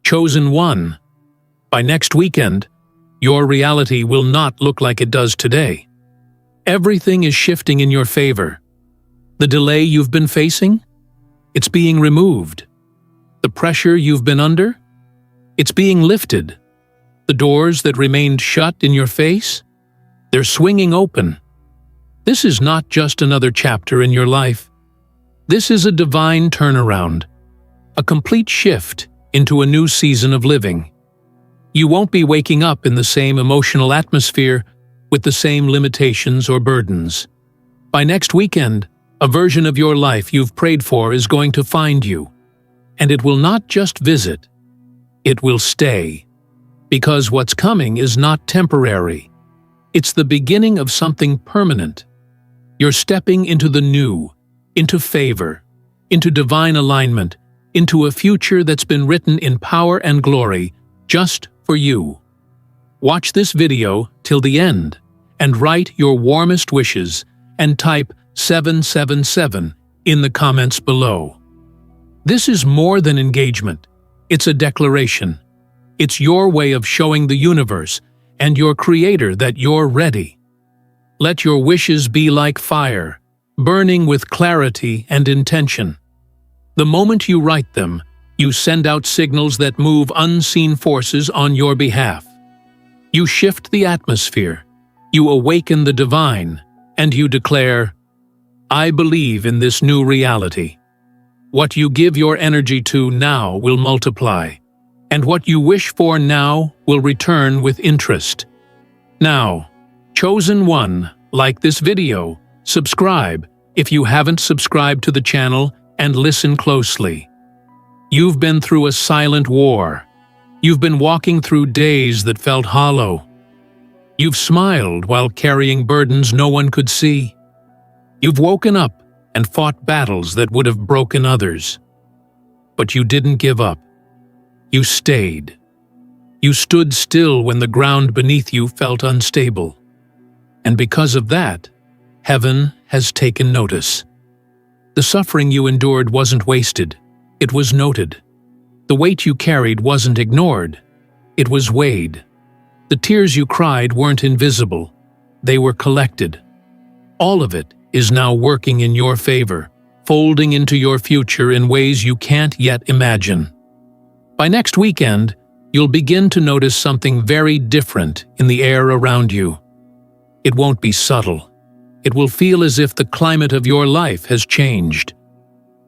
Chosen one. By next weekend, your reality will not look like it does today. Everything is shifting in your favor. The delay you've been facing? It's being removed. The pressure you've been under? It's being lifted. The doors that remained shut in your face? They're swinging open. This is not just another chapter in your life. This is a divine turnaround, a complete shift into a new season of living. You won't be waking up in the same emotional atmosphere with the same limitations or burdens. By next weekend, a version of your life you've prayed for is going to find you. And it will not just visit, it will stay. Because what's coming is not temporary. It's the beginning of something permanent. You're stepping into the new, into favor, into divine alignment, into a future that's been written in power and glory just for you. Watch this video till the end and write your warmest wishes and type 777 in the comments below. This is more than engagement. It's a declaration. It's your way of showing the universe and your Creator that you're ready. Let your wishes be like fire, burning with clarity and intention. The moment you write them, you send out signals that move unseen forces on your behalf. You shift the atmosphere, you awaken the divine, and you declare, I believe in this new reality. What you give your energy to now will multiply, and what you wish for now will return with interest. Now, chosen one, like this video, subscribe if you haven't subscribed to the channel, and listen closely. You've been through a silent war. You've been walking through days that felt hollow. You've smiled while carrying burdens no one could see. You've woken up and fought battles that would have broken others. But you didn't give up. You stayed. You stood still when the ground beneath you felt unstable. And because of that, heaven has taken notice. The suffering you endured wasn't wasted. It was noted. The weight you carried wasn't ignored. It was weighed. The tears you cried weren't invisible. They were collected. All of it is now working in your favor, folding into your future in ways you can't yet imagine. By next weekend, you'll begin to notice something very different in the air around you. It won't be subtle. It will feel as if the climate of your life has changed.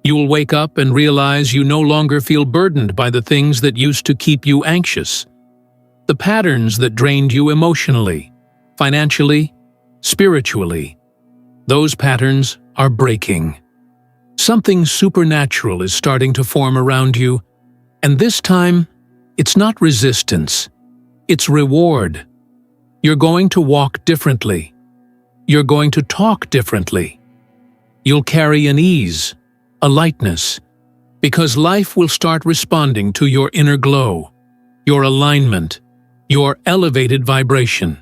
You'll wake up and realize you no longer feel burdened by the things that used to keep you anxious. The patterns that drained you emotionally, financially, spiritually. Those patterns are breaking. Something supernatural is starting to form around you, and this time, it's not resistance, it's reward. You're going to walk differently. You're going to talk differently. You'll carry an ease, a lightness, because life will start responding to your inner glow, your alignment, your elevated vibration.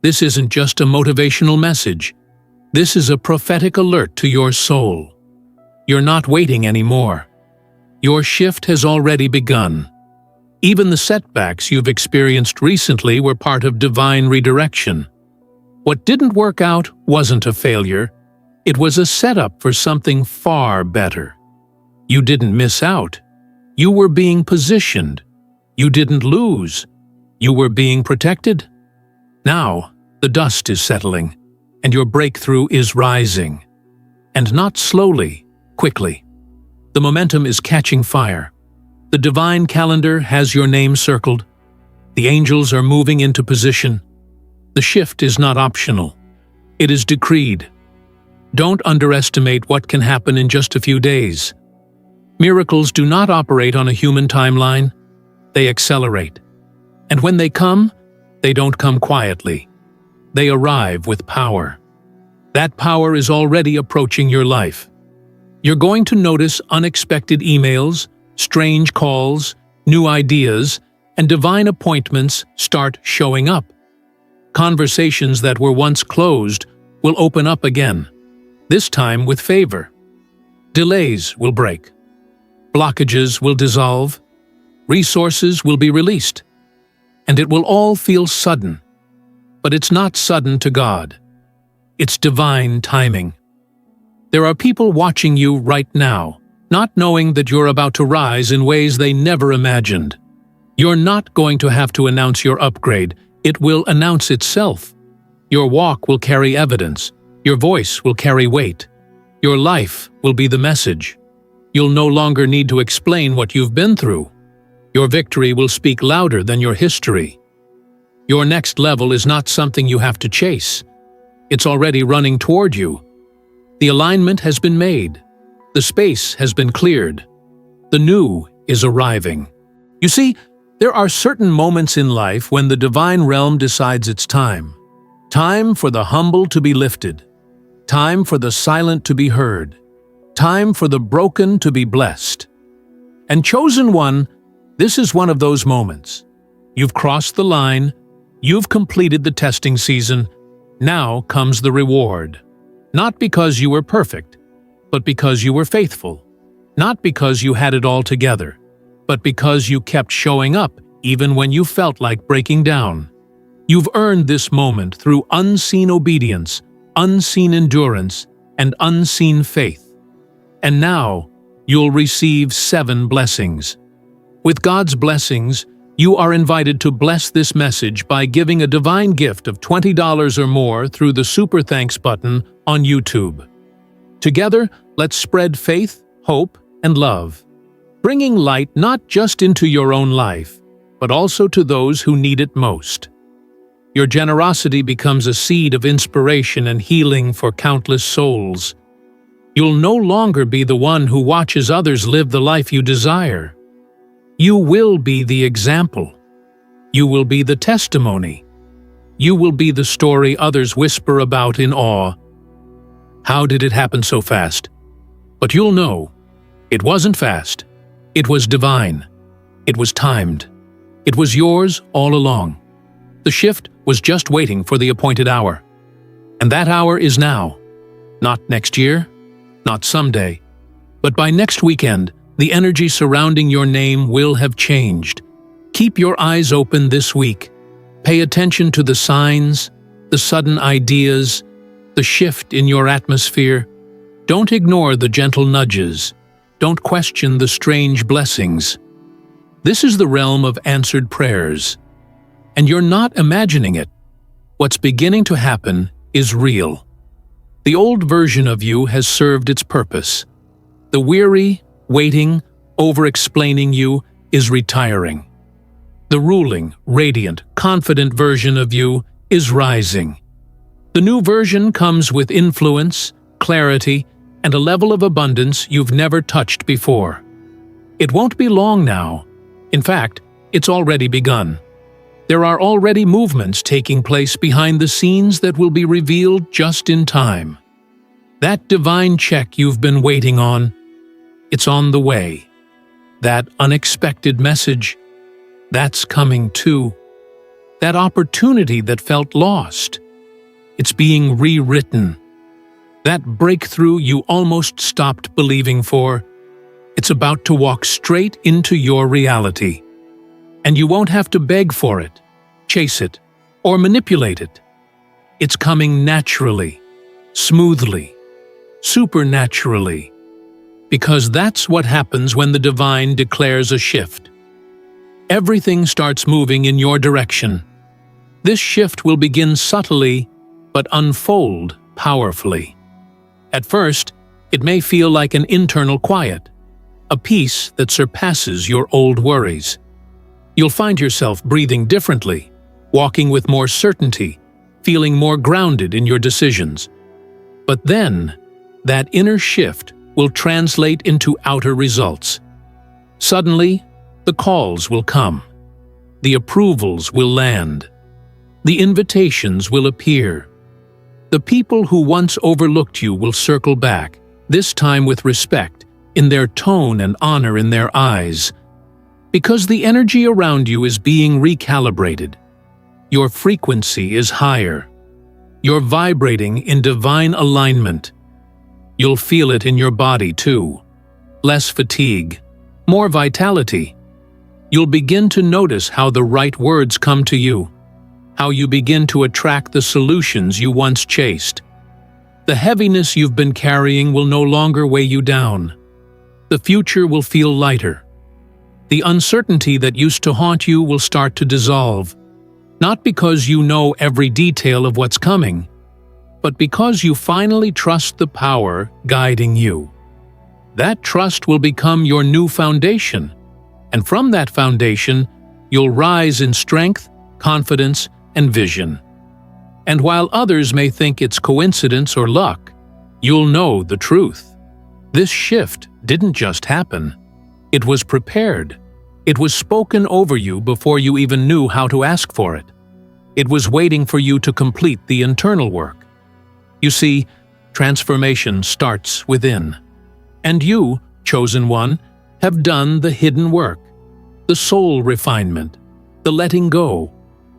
This isn't just a motivational message. This is a prophetic alert to your soul. You're not waiting anymore. Your shift has already begun. Even the setbacks you've experienced recently were part of divine redirection. What didn't work out wasn't a failure. It was a setup for something far better. You didn't miss out. You were being positioned. You didn't lose. You were being protected. Now, the dust is settling, and your breakthrough is rising. And not slowly, quickly. The momentum is catching fire. The divine calendar has your name circled. The angels are moving into position. The shift is not optional. It is decreed. Don't underestimate what can happen in just a few days. Miracles do not operate on a human timeline. They accelerate. And when they come, they don't come quietly. They arrive with power. That power is already approaching your life. You're going to notice unexpected emails, strange calls, new ideas, and divine appointments start showing up. Conversations that were once closed will open up again, this time with favor. Delays will break. Blockages will dissolve. Resources will be released, and it will all feel sudden. But it's not sudden to God. It's divine timing. There are people watching you right now, not knowing that you're about to rise in ways they never imagined. You're not going to have to announce your upgrade. It will announce itself. Your walk will carry evidence. Your voice will carry weight. Your life will be the message. You'll no longer need to explain what you've been through. Your victory will speak louder than your history. Your next level is not something you have to chase. It's already running toward you. The alignment has been made. The space has been cleared. The new is arriving. You see, there are certain moments in life when the divine realm decides it's time. Time for the humble to be lifted. Time for the silent to be heard. Time for the broken to be blessed. And chosen one, this is one of those moments. You've crossed the line. You've completed the testing season. Now comes the reward. Not because you were perfect, but because you were faithful. Not because you had it all together, but because you kept showing up even when you felt like breaking down. You've earned this moment through unseen obedience, unseen endurance, and unseen faith. And now, you'll receive 7 blessings. With God's blessings, you are invited to bless this message by giving a divine gift of $20 or more through the Super Thanks button on YouTube. Together, let's spread faith, hope, and love, bringing light not just into your own life, but also to those who need it most. Your generosity becomes a seed of inspiration and healing for countless souls. You'll no longer be the one who watches others live the life you desire. You will be the example. You will be the testimony. You will be the story others whisper about in awe. How did it happen so fast? But you'll know. It wasn't fast. It was divine. It was timed. It was yours all along. The shift was just waiting for the appointed hour. And that hour is now. Not next year, not someday, but by next weekend, the energy surrounding your name will have changed. Keep your eyes open this week. Pay attention to the signs, the sudden ideas, the shift in your atmosphere. Don't ignore the gentle nudges. Don't question the strange blessings. This is the realm of answered prayers. And you're not imagining it. What's beginning to happen is real. The old version of you has served its purpose. The weary, waiting, over-explaining you is retiring. The ruling, radiant, confident version of you is rising. The new version comes with influence, clarity, and a level of abundance you've never touched before. It won't be long now. In fact, it's already begun. There are already movements taking place behind the scenes that will be revealed just in time. That divine check you've been waiting on, it's on the way. That unexpected message, that's coming too. That opportunity that felt lost, it's being rewritten. That breakthrough you almost stopped believing for, it's about to walk straight into your reality. And you won't have to beg for it, chase it, or manipulate it. It's coming naturally, smoothly, supernaturally. Because that's what happens when the divine declares a shift. Everything starts moving in your direction. This shift will begin subtly, but unfold powerfully. At first, it may feel like an internal quiet, a peace that surpasses your old worries. You'll find yourself breathing differently, walking with more certainty, feeling more grounded in your decisions. But then, that inner shift will translate into outer results. Suddenly, the calls will come. The approvals will land. The invitations will appear. The people who once overlooked you will circle back, this time with respect, in their tone and honor in their eyes. Because the energy around you is being recalibrated. Your frequency is higher. You're vibrating in divine alignment. You'll feel it in your body too. Less fatigue, more vitality. You'll begin to notice how the right words come to you, how you begin to attract the solutions you once chased. The heaviness you've been carrying will no longer weigh you down. The future will feel lighter. The uncertainty that used to haunt you will start to dissolve, not because you know every detail of what's coming, but because you finally trust the power guiding you. That trust will become your new foundation, and from that foundation, you'll rise in strength, confidence, and vision. And while others may think it's coincidence or luck, you'll know the truth. This shift didn't just happen. It was prepared. It was spoken over you before you even knew how to ask for it. It was waiting for you to complete the internal work. You see, transformation starts within. And you, chosen one, have done the hidden work, the soul refinement, the letting go,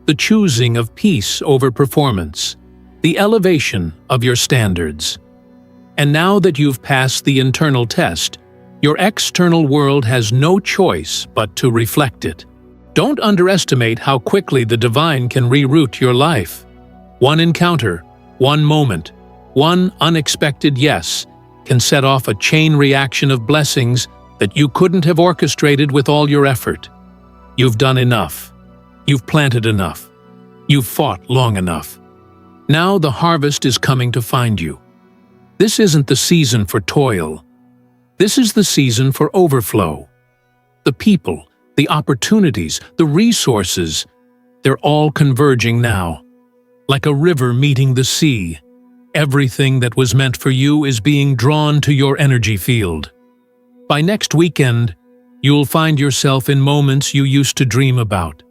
the choosing of peace over performance, the elevation of your standards. And now that you've passed the internal test, your external world has no choice but to reflect it. Don't underestimate how quickly the divine can reroute your life. One encounter, one moment, one unexpected yes can set off a chain reaction of blessings that you couldn't have orchestrated with all your effort. You've done enough. You've planted enough. You've fought long enough. Now the harvest is coming to find you. This isn't the season for toil. This is the season for overflow. The people, the opportunities, the resources, they're all converging now. Like a river meeting the sea, everything that was meant for you is being drawn to your energy field. By next weekend, you'll find yourself in moments you used to dream about.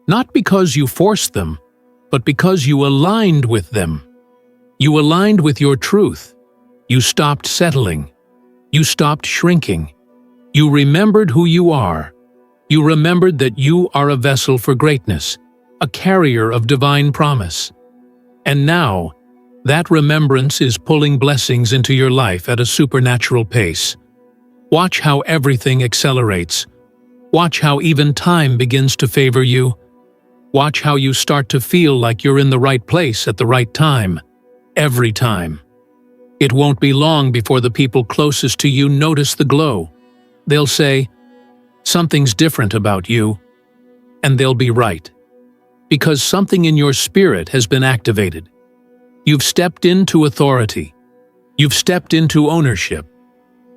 Not because you forced them, but because you aligned with them. You aligned with your truth. You stopped settling. You stopped shrinking. You remembered who you are. You remembered that you are a vessel for greatness, a carrier of divine promise. And now, that remembrance is pulling blessings into your life at a supernatural pace. Watch how everything accelerates. Watch how even time begins to favor you. Watch how you start to feel like you're in the right place at the right time, every time. It won't be long before the people closest to you notice the glow. They'll say, "Something's different about you." And they'll be right. Because something in your spirit has been activated. You've stepped into authority. You've stepped into ownership.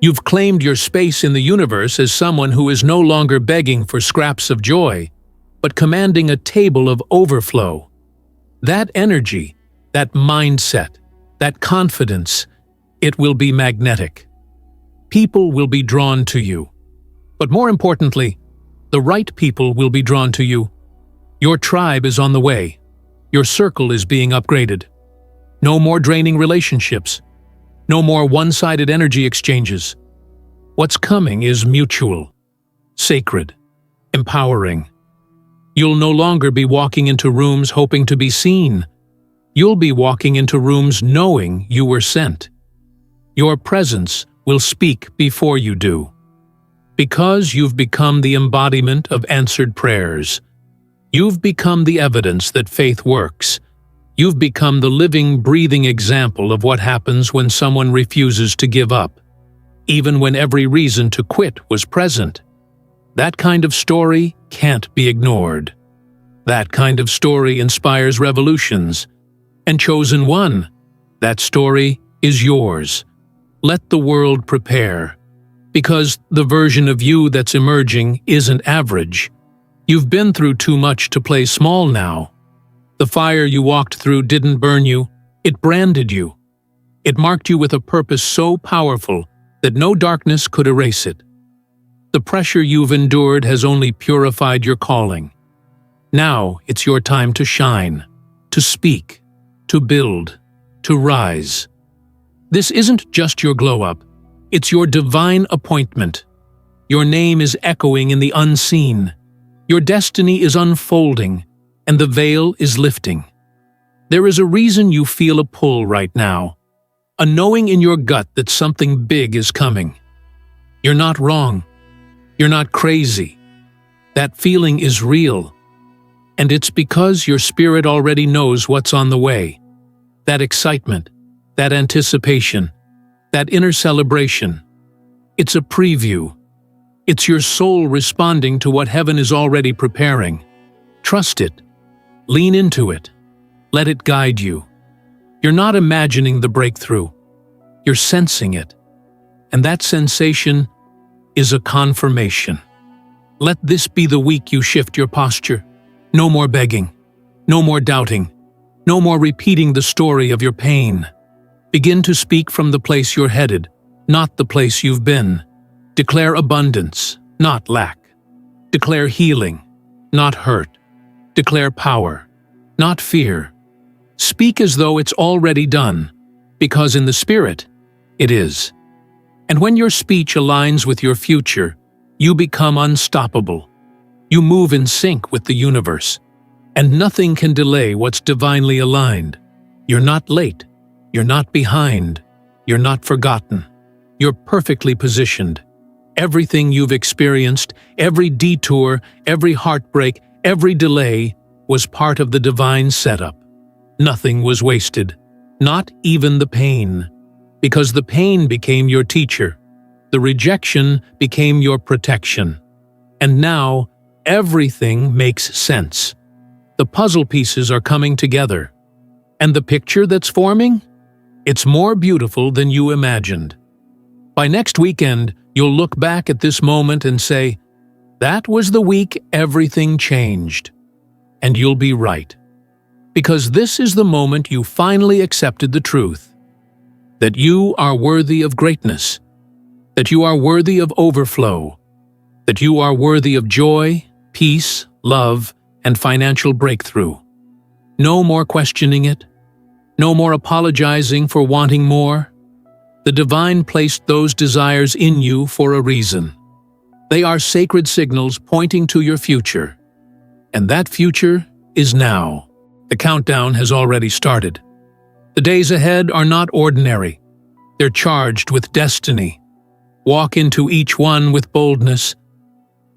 You've claimed your space in the universe as someone who is no longer begging for scraps of joy, but commanding a table of overflow. That energy, that mindset, that confidence, it will be magnetic. People will be drawn to you. But more importantly, the right people will be drawn to you. Your tribe is on the way. Your circle is being upgraded. No more draining relationships. No more one-sided energy exchanges. What's coming is mutual, sacred, empowering. You'll no longer be walking into rooms hoping to be seen. You'll be walking into rooms knowing you were sent. Your presence will speak before you do. Because you've become the embodiment of answered prayers. You've become the evidence that faith works. You've become the living, breathing example of what happens when someone refuses to give up, even when every reason to quit was present. That kind of story can't be ignored. That kind of story inspires revolutions. And chosen one, that story is yours. Let the world prepare. Because the version of you that's emerging isn't average. You've been through too much to play small now. The fire you walked through didn't burn you, it branded you. It marked you with a purpose so powerful that no darkness could erase it. The pressure you've endured has only purified your calling. Now it's your time to shine, to speak, to build, to rise. This isn't just your glow-up, it's your divine appointment. Your name is echoing in the unseen. Your destiny is unfolding, and the veil is lifting. There is a reason you feel a pull right now, a knowing in your gut that something big is coming. You're not wrong. You're not crazy. That feeling is real, and it's because your spirit already knows what's on the way. That excitement, that anticipation, that inner celebration. It's a preview. It's your soul responding to what heaven is already preparing. Trust it. Lean into it. Let it guide you. You're not imagining the breakthrough. You're sensing it. And that sensation is a confirmation. Let this be the week you shift your posture. No more begging. No more doubting. No more repeating the story of your pain. Begin to speak from the place you're headed, not the place you've been. Declare abundance, not lack. Declare healing, not hurt. Declare power, not fear. Speak as though it's already done, because in the Spirit, it is. And when your speech aligns with your future, you become unstoppable. You move in sync with the universe, and nothing can delay what's divinely aligned. You're not late. You're not behind. You're not forgotten. You're perfectly positioned. Everything you've experienced, every detour, every heartbreak, every delay was part of the divine setup. Nothing was wasted, not even the pain, because the pain became your teacher. The rejection became your protection. And now, everything makes sense. The puzzle pieces are coming together. And the picture that's forming? It's more beautiful than you imagined. By next weekend, you'll look back at this moment and say, "That was the week everything changed." And you'll be right. Because this is the moment you finally accepted the truth. That you are worthy of greatness. That you are worthy of overflow. That you are worthy of joy, peace, love, and financial breakthrough. No more questioning it. No more apologizing for wanting more. The divine placed those desires in you for a reason. They are sacred signals pointing to your future. And that future is now. The countdown has already started. The days ahead are not ordinary. They're charged with destiny. Walk into each one with boldness.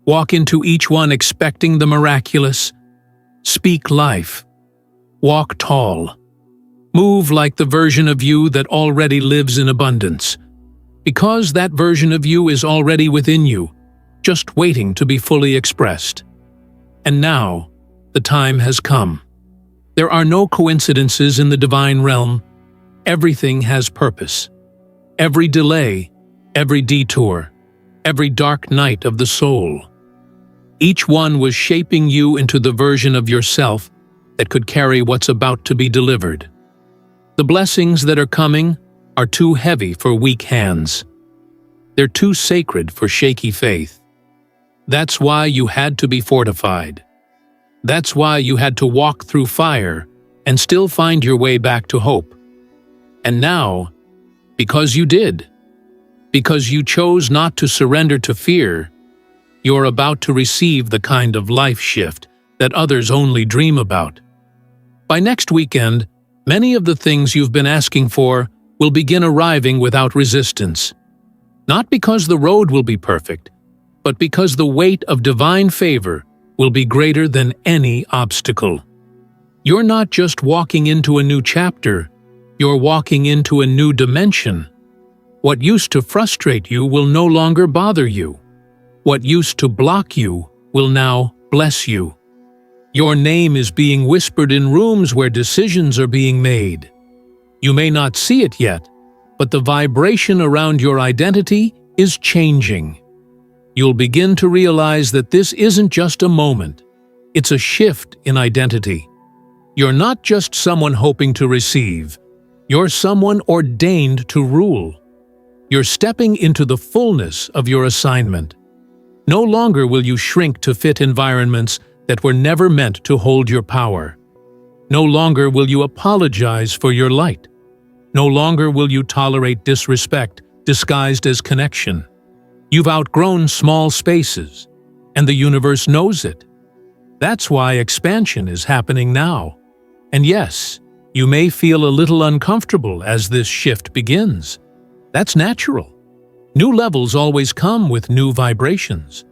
Walk into each one expecting the miraculous. Speak life. Walk tall. Move like the version of you that already lives in abundance. Because that version of you is already within you, just waiting to be fully expressed. And now, the time has come. There are no coincidences in the divine realm. Everything has purpose. Every delay, every detour, every dark night of the soul. Each one was shaping you into the version of yourself that could carry what's about to be delivered. The blessings that are coming are too heavy for weak hands. They're too sacred for shaky faith. That's why you had to be fortified. That's why you had to walk through fire and still find your way back to hope. And now, because you did, because you chose not to surrender to fear, you're about to receive the kind of life shift that others only dream about. By next weekend, many of the things you've been asking for will begin arriving without resistance. Not because the road will be perfect, but because the weight of divine favor will be greater than any obstacle. You're not just walking into a new chapter, you're walking into a new dimension. What used to frustrate you will no longer bother you. What used to block you will now bless you. Your name is being whispered in rooms where decisions are being made. You may not see it yet, but the vibration around your identity is changing. You'll begin to realize that this isn't just a moment. It's a shift in identity. You're not just someone hoping to receive. You're someone ordained to rule. You're stepping into the fullness of your assignment. No longer will you shrink to fit environments that were never meant to hold your power. No longer will you apologize for your light. No longer will you tolerate disrespect disguised as connection. You've outgrown small spaces, and the universe knows it. That's why expansion is happening now. And yes, you may feel a little uncomfortable as this shift begins. That's natural. New levels always come with new vibrations.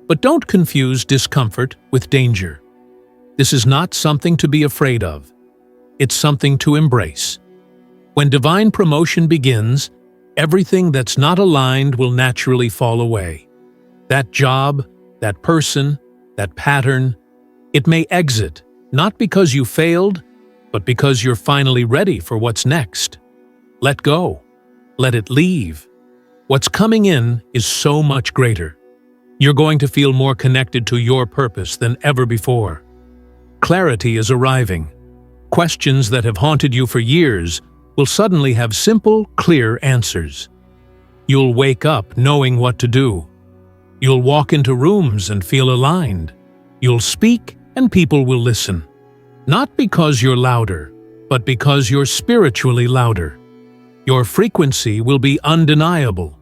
But don't confuse discomfort with danger. This is not something to be afraid of. It's something to embrace. When divine promotion begins, everything that's not aligned will naturally fall away. That job, that person, that pattern, it may exit, not because you failed, but because you're finally ready for what's next. Let go. Let it leave. What's coming in is so much greater. You're going to feel more connected to your purpose than ever before. Clarity is arriving. Questions that have haunted you for years will suddenly have simple, clear answers. You'll wake up knowing what to do. You'll walk into rooms and feel aligned. You'll speak and people will listen. Not because you're louder, but because you're spiritually louder. Your frequency will be undeniable.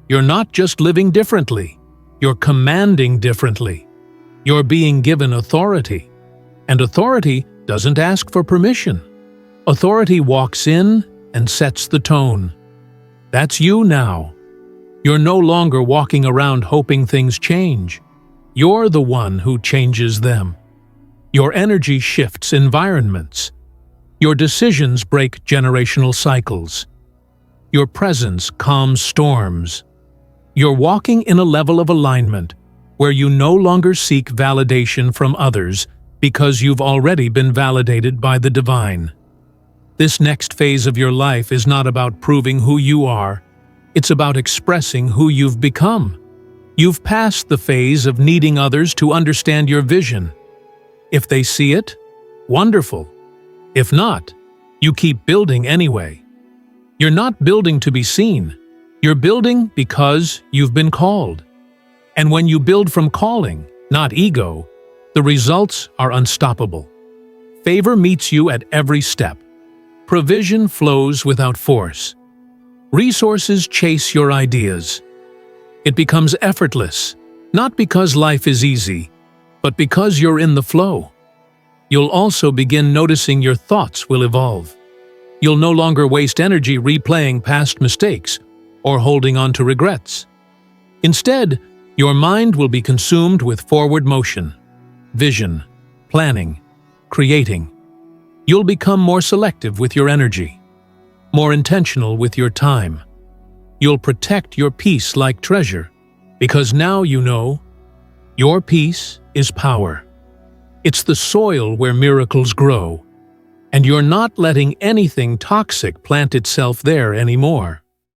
You're not just living differently. You're commanding differently. You're being given authority. And authority doesn't ask for permission. Authority walks in and sets the tone. That's you now. You're no longer walking around hoping things change. You're the one who changes them. Your energy shifts environments. Your decisions break generational cycles. Your presence calms storms. You're walking in a level of alignment where you no longer seek validation from others because you've already been validated by the divine. This next phase of your life is not about proving who you are. It's about expressing who you've become. You've passed the phase of needing others to understand your vision. If they see it, wonderful. If not, you keep building anyway. You're not building to be seen. You're building because you've been called. And when you build from calling, not ego, the results are unstoppable. Favor meets you at every step. Provision flows without force. Resources chase your ideas. It becomes effortless, not because life is easy, but because you're in the flow. You'll also begin noticing your thoughts will evolve. You'll no longer waste energy replaying past mistakes or holding on to regrets. Instead, your mind will be consumed with forward motion, vision, planning, creating. You'll become more selective with your energy, more intentional with your time. You'll protect your peace like treasure, because now you know your peace is power. It's the soil where miracles grow, and you're not letting anything toxic plant itself there anymore.